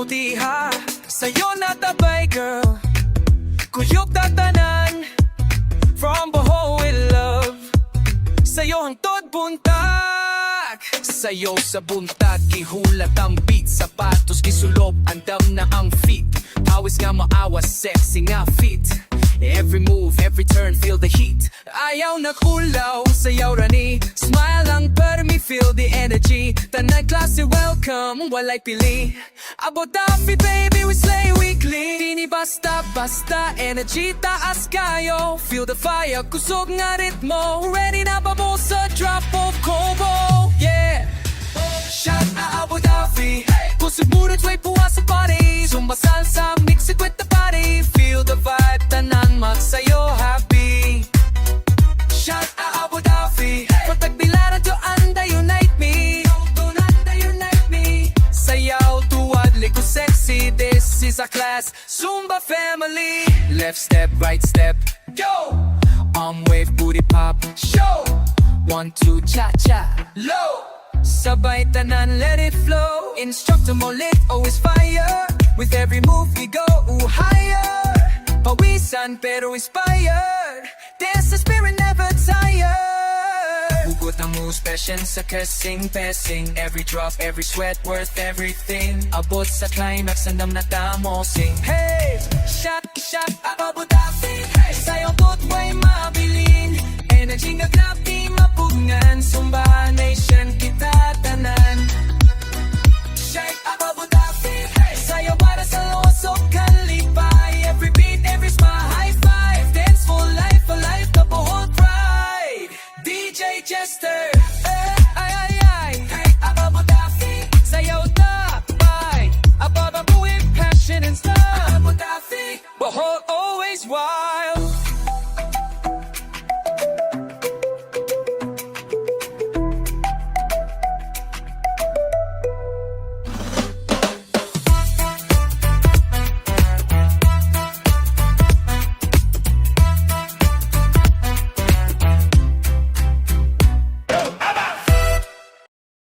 diha sa'yo natabay girl. Kuyog tatanan from Bohol with love. Sa'yo hangtod buntag, sa'yo sa buntag gihulat ang beat. Sapatos gisulob, andam na ang feet. Pawis nga maawas, sexy nga fit. Every move, every turn, feel the heat. Ayaw na kulaw, sayaw rani. Smile lang per me, feel the energy. Tanay klase welcome, walay pili. ABODAFI baby, we slay weekly. Dini basta-basta, energy taas kayo. Feel the fire, kusog nga ritmo. Ready na babo sa drop of combo. Yeah! Shot na ABODAFI, kusog munot way puwa sa party. Zumba salsa, mix it with the party. Feel the vibe, tanan magsayo happy. Shot na ABODAFI, protect bilara to anda unite me. Anda unite me. Sayaw tuwad liko sexy, this is a class Zumba family. Left step, right step, go. Arm wave, booty pop, show. 1, 2, cha-cha, low. Sabay tanan, let it flow. Instructor mo lit, always fire. With every move we go higher. Pawisan pero inspired. Dance the spirit, never tired. Hugot ang moves, passion sa cursing, passing. Every drop, every sweat, worth everything. Abot sa climax, andam na tamo sing. Hey! Shot, ABODAFI, hey! Sayang tot way